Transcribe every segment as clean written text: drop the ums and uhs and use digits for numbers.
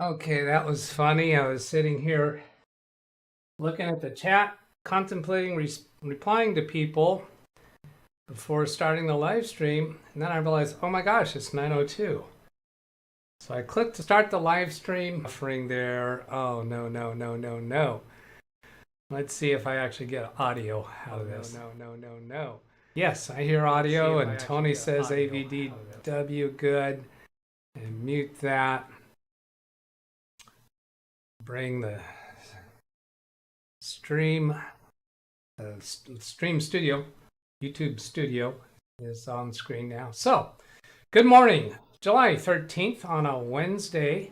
Okay, that was funny. I was sitting here looking at the chat, contemplating replying to people before starting the live stream, and then I realized, oh my gosh, it's 9:02. So I clicked to start the live stream. Offering there. Oh no, no, no, no, no. Let's see if I actually get audio out of this. No, no, no, no, no. Yes, I hear audio, and Tony says AVDW good. And mute that. Bring the stream studio, YouTube studio is on screen now. So, good morning, July 13th on a Wednesday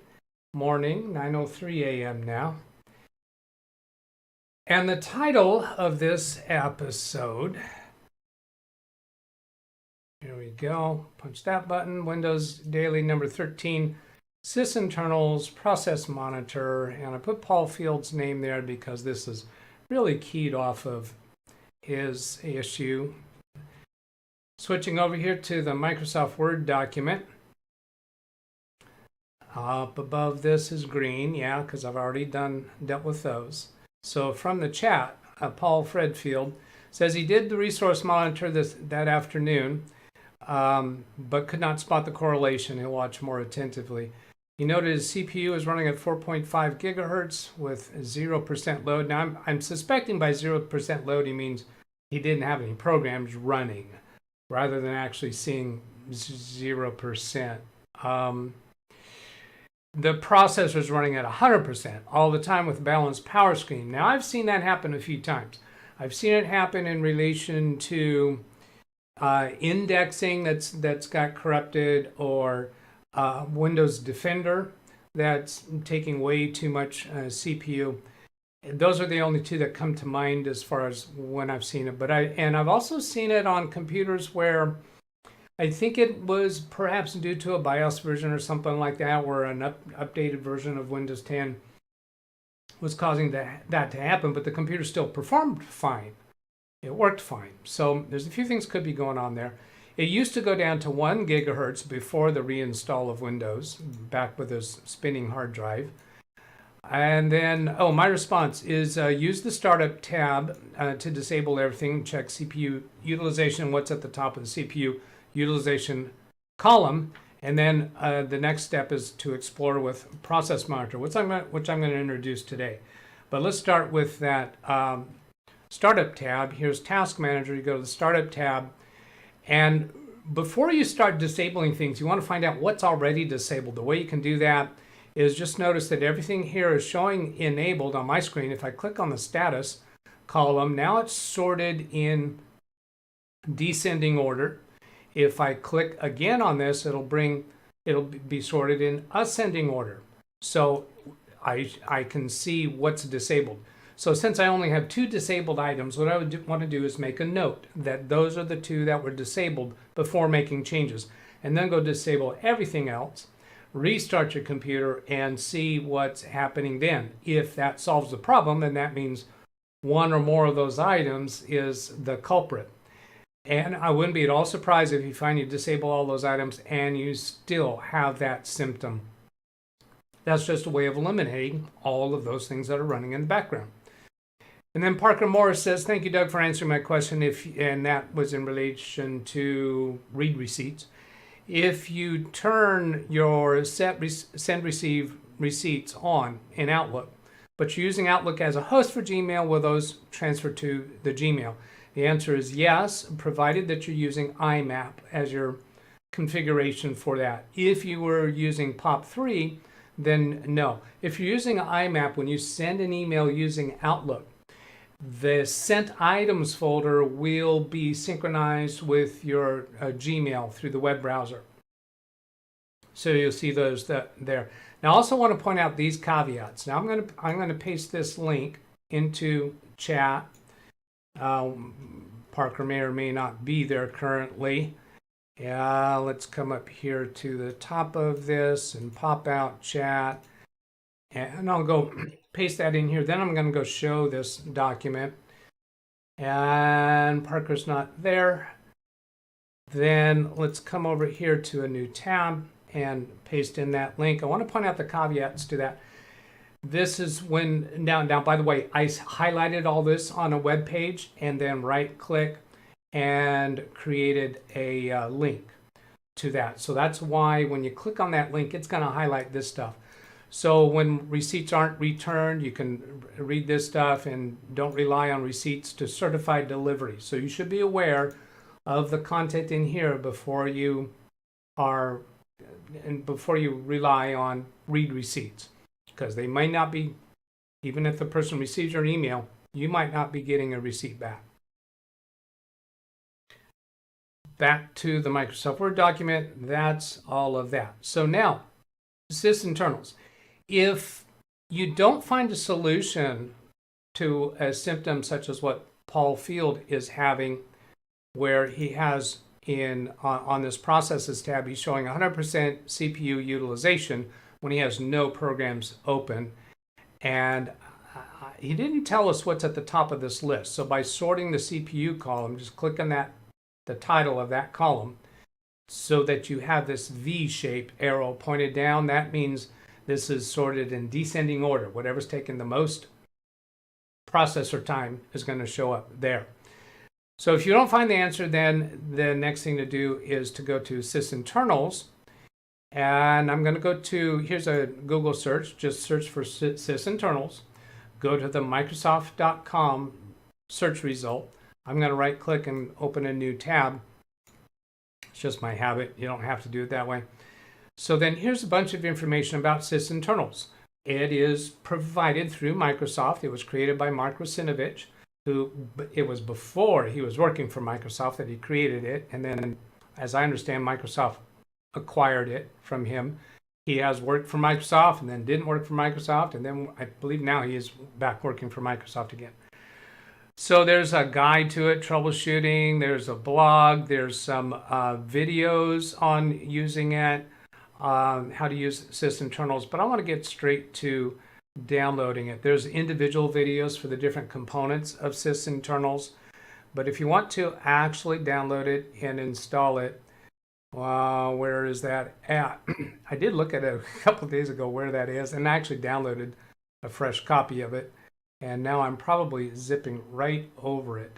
morning, 9:03 a.m. now. And the title of this episode, here we go, punch that button, Windows Daily number 13, Sysinternals Process Monitor, and I put Paul Field's name there because this is really keyed off of his issue. Switching over here to the Microsoft Word document. Up above this is green, yeah, because I've already dealt with those. So from the chat, Paul Fredfield says he did the resource monitor that afternoon, but could not spot the correlation. He'll watch more attentively. He noted his CPU is running at 4.5 gigahertz with 0% load. Now I'm suspecting by 0% load he means he didn't have any programs running, rather than actually seeing 0%. The processor is running at 100% all the time with balanced power scheme. Now I've seen that happen a few times. I've seen it happen in relation to indexing that's got corrupted, or Windows Defender that's taking way too much CPU. Those are the only two that come to mind as far as when I've seen it. But I've also seen it on computers where I think it was perhaps due to a BIOS version or something like that, where an updated version of Windows 10 was causing that to happen, but the computer still performed fine. It worked fine. So there's a few things could be going on there. It used to go down to 1 gigahertz before the reinstall of Windows, back with this spinning hard drive. And then, my response is use the startup tab to disable everything, check CPU utilization, what's at the top of the CPU utilization column, and then the next step is to explore with Process Monitor, which I'm going to introduce today. But let's start with that startup tab. Here's Task Manager. You go to the startup tab, and before you start disabling things, you want to find out what's already disabled. The way you can do that is just notice that everything here is showing enabled on my screen. If I click on the status column, now it's sorted in descending order. If I click again on this, it'll be sorted in ascending order. So I can see what's disabled. So since I only have 2 disabled items, what I would want to do is make a note that those are the 2 that were disabled before making changes, and then go disable everything else, restart your computer, and see what's happening then. If that solves the problem, then that means one or more of those items is the culprit. And I wouldn't be at all surprised if you find you disable all those items and you still have that symptom. That's just a way of eliminating all of those things that are running in the background. And then Parker Morris says, thank you, Doug, for answering my question, and that was in relation to read receipts. If you turn your send receive receipts on in Outlook, but you're using Outlook as a host for Gmail, will those transfer to the Gmail? The answer is yes, provided that you're using IMAP as your configuration for that. If you were using POP3, then no. If you're using IMAP, when you send an email using Outlook, the sent items folder will be synchronized with your Gmail through the web browser. So you'll see those there. Now I also want to point out these caveats. Now I'm going to paste this link into chat. Parker may or may not be there currently. Yeah, let's come up here to the top of this and pop out chat, and I'll go paste that in here. Then I'm going to go show this document, and Parker's not there. Then let's come over here to a new tab, and paste in that link. I want to point out the caveats to that. This is when, now by the way, I highlighted all this on a web page and then right click and created a link to that. So that's why when you click on that link, it's going to highlight this stuff. So when receipts aren't returned, you can read this stuff and don't rely on receipts to certified delivery. So you should be aware of the content in here before you rely on read receipts, because they might not be, even if the person receives your email, you might not be getting a receipt back. Back to the Microsoft Word document, that's all of that. So now, Sysinternals. If you don't find a solution to a symptom such as what Paul Field is having, where he has on this processes tab, he's showing 100% CPU utilization when he has no programs open. And he didn't tell us what's at the top of this list. So by sorting the CPU column, just click on the title of that column, so that you have this V-shaped arrow pointed down. That means this is sorted in descending order. Whatever's taken the most processor time is going to show up there. So if you don't find the answer, then the next thing to do is to go to Sysinternals. And I'm going to go to, here's a Google search, just search for Sysinternals. Go to the Microsoft.com search result. I'm going to right click and open a new tab. It's just my habit. You don't have to do it that way. So then here's a bunch of information about Sysinternals. It is provided through Microsoft. It was created by Mark Rusinovich, who, it was before he was working for Microsoft that he created it. And then, as I understand, Microsoft acquired it from him. He has worked for Microsoft and then didn't work for Microsoft. And then I believe now he is back working for Microsoft again. So there's a guide to it, troubleshooting. There's a blog. There's some videos on using it, how to use Sysinternals. But I want to get straight to downloading it. There's individual videos for the different components of Sysinternals. But if you want to actually download it and install it, where is that at? I did look at it a couple of days ago where that is, and I actually downloaded a fresh copy of it. And now I'm probably zipping right over it.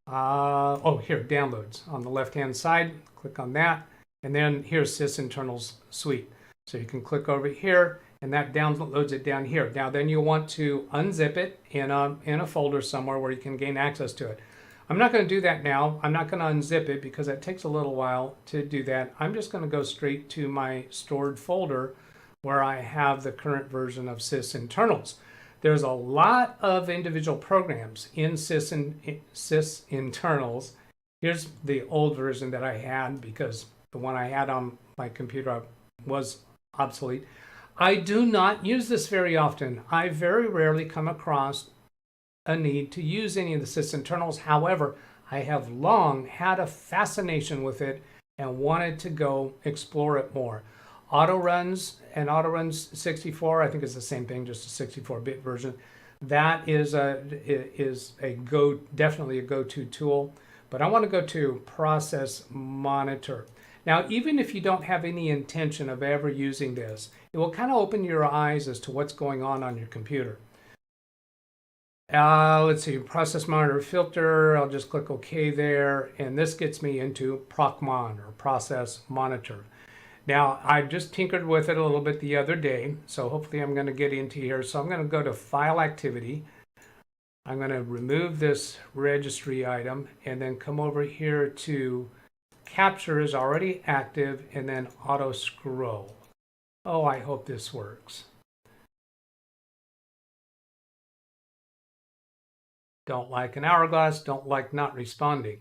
Oh, here, downloads on the left-hand side. Click on that. And then here's Sysinternals Suite. So you can click over here, and that downloads it down here. Now, then you want to unzip it in a folder somewhere where you can gain access to it. I'm not going to do that now. I'm not going to unzip it because it takes a little while to do that. I'm just going to go straight to my stored folder where I have the current version of Sysinternals. There's a lot of individual programs in Sysinternals. Here's the old version that I had because the one I had on my computer was obsolete. I do not use this very often. I very rarely come across a need to use any of the Sysinternals. However, I have long had a fascination with it and wanted to go explore it more. Autoruns and Autoruns 64, I think it's the same thing, just a 64-bit version. That is definitely a go-to tool. But I want to go to Process Monitor. Now, even if you don't have any intention of ever using this, it will kind of open your eyes as to what's going on your computer. Let's see, Process Monitor Filter. I'll just click OK there, and this gets me into Procmon, or Process Monitor. Now, I just tinkered with it a little bit the other day, so hopefully I'm going to get into here. So I'm going to go to File Activity. I'm going to remove this registry item and then come over here to Capture is already active and then Auto Scroll. Oh, I hope this works. Don't like an hourglass, don't like not responding.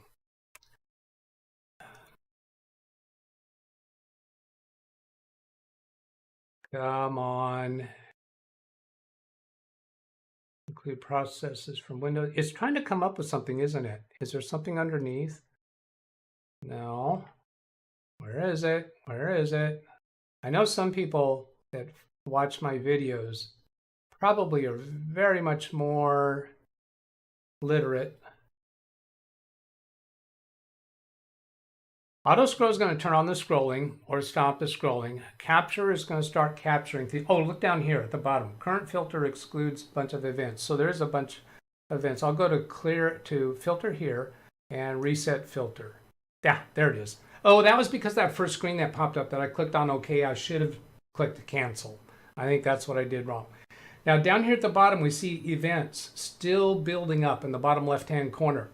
Come on. Include processes from Windows. It's trying to come up with something, isn't it? Is there something underneath? No. Where is it? Where is it? I know some people that watch my videos probably are very much more literate Auto scroll is going to turn on the scrolling or stop the scrolling. Capture is going to start capturing. Oh, look down here at the bottom. Current filter excludes a bunch of events. So there's a bunch of events. I'll go to filter here and reset filter. Yeah, there it is. Oh, that was because that first screen that popped up that I clicked on OK. I should have clicked cancel. I think that's what I did wrong. Now down here at the bottom we see events still building up in the bottom left-hand corner.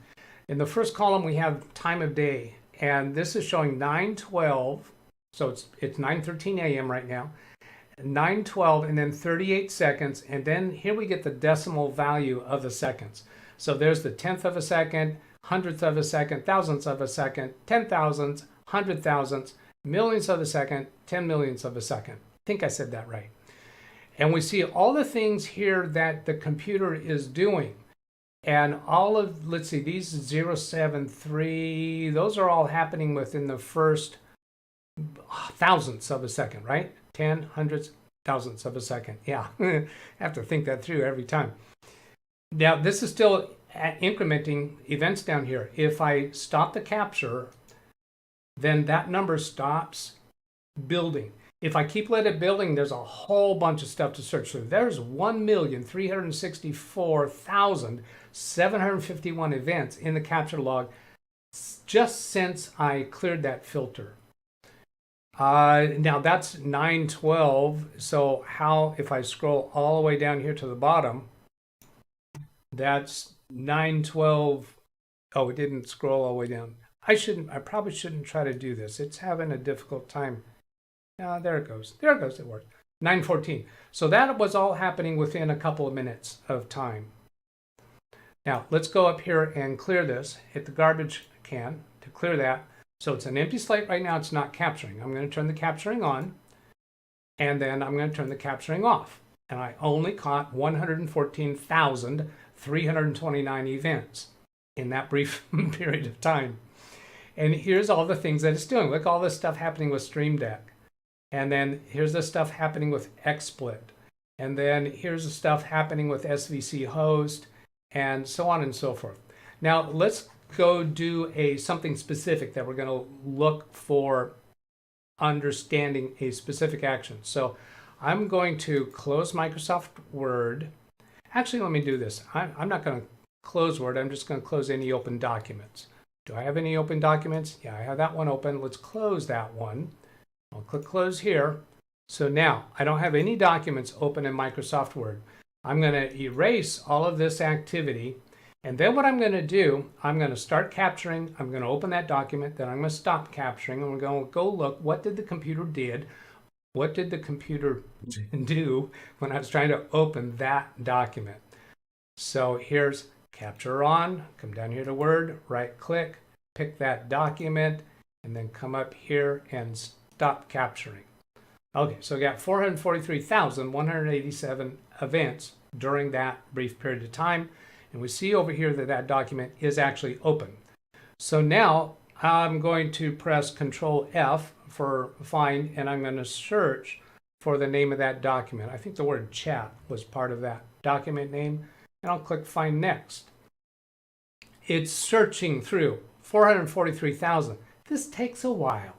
In the first column we have time of day. And this is showing 9:12, so it's 9:13 a.m. right now, 9:12 and then 38 seconds, and then here we get the decimal value of the seconds. So there's the tenth of a second, hundredth of a second, thousandths of a second, 10,000ths, 100,000ths, millions of a second, 10 millionths of a second. I think I said that right. And we see all the things here that the computer is doing. And all of, let's see, these 073, those are all happening within the first thousandths of a second, right? 10, hundreds, thousandths of a second. Yeah, I have to think that through every time. Now, this is still incrementing events down here. If I stop the capture, then that number stops building. If I keep letting it building, there's a whole bunch of stuff to search through. There's 1,364,751 events in the capture log just since I cleared that filter. Now that's 9:12. So how, if I scroll all the way down here to the bottom, that's 9:12. Oh, it didn't scroll all the way down. I probably shouldn't try to do this. It's having a difficult time. There it goes. There it goes. It worked. 9:14. So that was all happening within a couple of minutes of time. Now let's go up here and clear this. Hit the garbage can to clear that. So it's an empty slate right now. It's not capturing. I'm going to turn the capturing on, and then I'm going to turn the capturing off. And I only caught 114,329 events in that brief period of time. And here's all the things that it's doing. Look, all this stuff happening with Stream Deck. And then here's the stuff happening with XSplit. And then here's the stuff happening with SVC host, and so on and so forth. Now let's go do something specific that we're going to look for understanding a specific action. So I'm going to close Microsoft Word. Actually, let me do this. I'm not going to close Word. I'm just going to close any open documents. Do I have any open documents? Yeah, I have that one open. Let's close that one. I'll click close here. So now I don't have any documents open in Microsoft Word. I'm going to erase all of this activity. And then what I'm going to do, I'm going to start capturing. I'm going to open that document. Then I'm going to stop capturing. And we're going to go look, what did the computer did? What did the computer do when I was trying to open that document? So here's capture on. Come down here to Word, right click, pick that document, and then come up here and stop capturing. Okay, so we got 443,187 events during that brief period of time. And we see over here that that document is actually open. So now I'm going to press Control F for find, and I'm going to search for the name of that document. I think the word chat was part of that document name, and I'll click Find Next. It's searching through 443,000. This takes a while.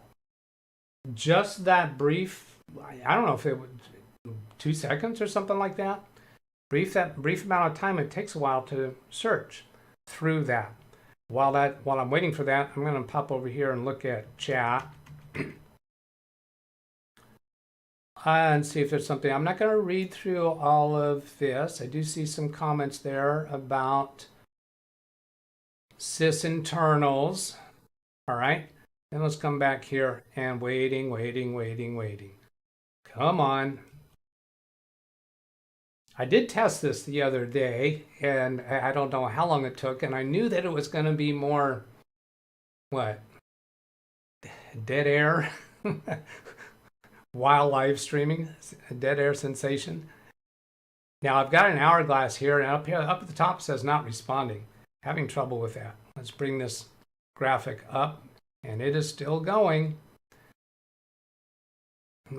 Just that brief, I don't know if it was 2 seconds or something like that. That brief amount of time, it takes a while to search through that. While I'm waiting for that, I'm going to pop over here and look at chat and see if there's something. I'm not going to read through all of this. I do see some comments there about Sysinternals. All right. Then let's come back here and waiting. Come on. I did test this the other day, and I don't know how long it took, and I knew that it was going to be more, dead air, while live streaming, dead air sensation. Now I've got an hourglass here, and up at the top it says not responding. Having trouble with that. Let's bring this graphic up, and it is still going.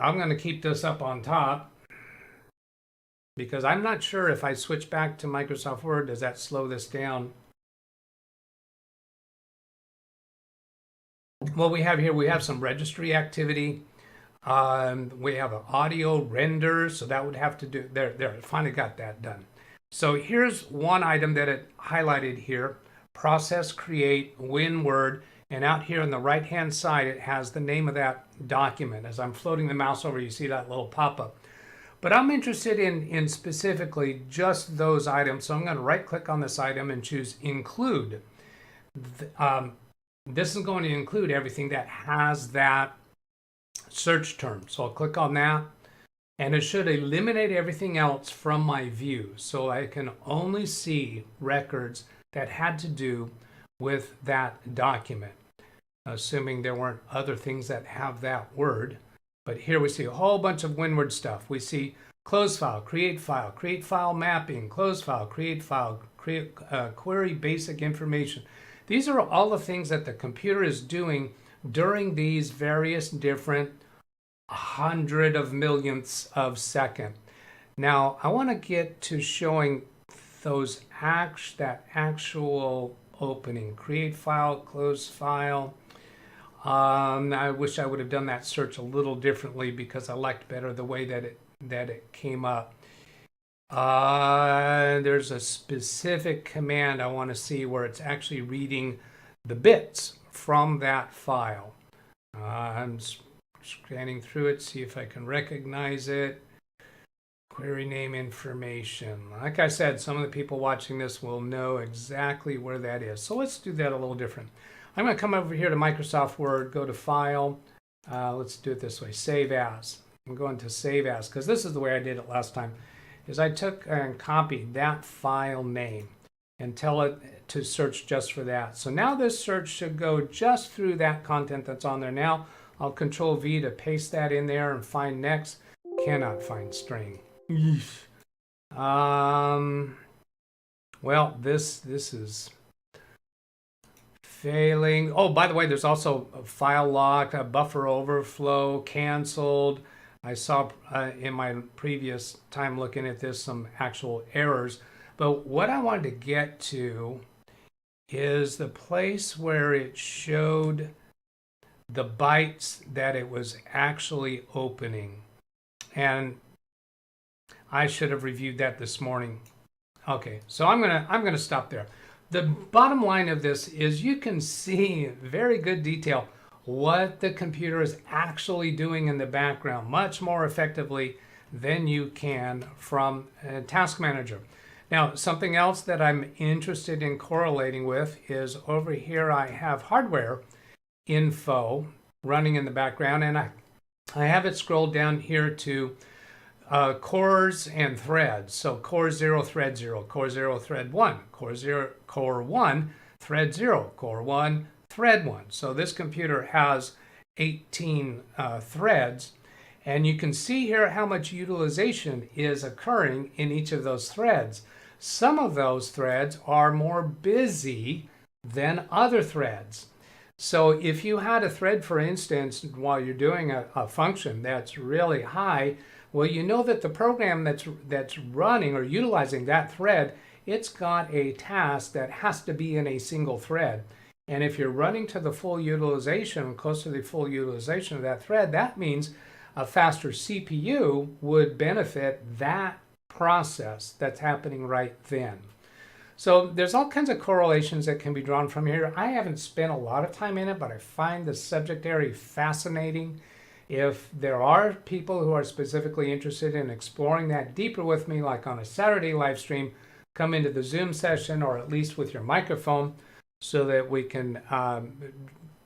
I'm going to keep this up on top, because I'm not sure if I switch back to Microsoft Word, does that slow this down? what we have here, we have some registry activity. We have an audio render, so that would have to do, there, finally got that done. So here's one item that it highlighted here, process, create, WinWord, and out here on the right-hand side, it has the name of that document. As I'm floating the mouse over, you see that little pop-up. But I'm interested in specifically just those items, so I'm going to right-click on this item and choose Include. This is going to include everything that has that search term. So I'll click on that, and it should eliminate everything else from my view. So I can only see records that had to do with that document, assuming there weren't other things that have that word. But here we see a whole bunch of WinWord stuff. We see close file, create file mapping, close file, create query basic information. These are all the things that the computer is doing during these various different hundred of millionths of second. Now, I want to get to showing those that actual opening, create file, close file. I wish I would have done that search a little differently because I liked better the way that it came up. There's a specific command I want to see where it's actually reading the bits from that file. I'm scanning through it, see if I can recognize it. Query name information. Like I said, some of the people watching this will know exactly where that is. So let's do that a little different. I'm going to come over here to Microsoft Word, go to File. Let's do it this way, Save As. I'm going to Save As because this is the way I did it last time. Is I took and copied that file name and tell it to search just for that. So now this search should go just through that content that's on there. Now I'll Control V to paste that in there and find next. Cannot find string. Well, this is failing. Oh, by the way, there's also a file lock, a buffer overflow, canceled. I saw in my previous time looking at this some actual errors. But what I wanted to get to is the place where it showed the bytes that it was actually opening. And I should have reviewed that this morning. Okay, so I'm gonna stop there. The bottom line of this is you can see in very good detail what the computer is actually doing in the background much more effectively than you can from Task Manager. Now, something else that I'm interested in correlating with is over here I have hardware info running in the background, and I have it scrolled down here to cores and threads. So core 0, thread 0, core 0, thread 1, core 1, thread 0, core 1, thread 1. So this computer has 18 threads, and you can see here how much utilization is occurring in each of those threads. Some of those threads are more busy than other threads. So if you had a thread, for instance, while you're doing a function that's really high, well, you know that the program that's running or utilizing that thread, it's got a task that has to be in a single thread. And if you're running to the full utilization, close to the full utilization of that thread, that means a faster CPU would benefit that process that's happening right then. So there's all kinds of correlations that can be drawn from here. I haven't spent a lot of time in it, but I find the subject area fascinating. If there are people who are specifically interested in exploring that deeper with me, like on a Saturday live stream, come into the Zoom session or at least with your microphone so that we can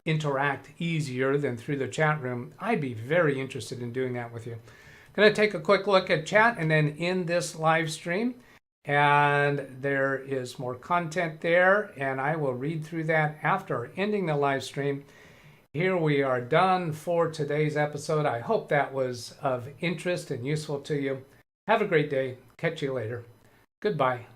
interact easier than through the chat room. I'd be very interested in doing that with you. Going to take a quick look at chat and then end this live stream. And there is more content there, and I will read through that after ending the live stream. Here we are done for today's episode. I hope that was of interest and useful to you. Have a great day. Catch you later. Goodbye.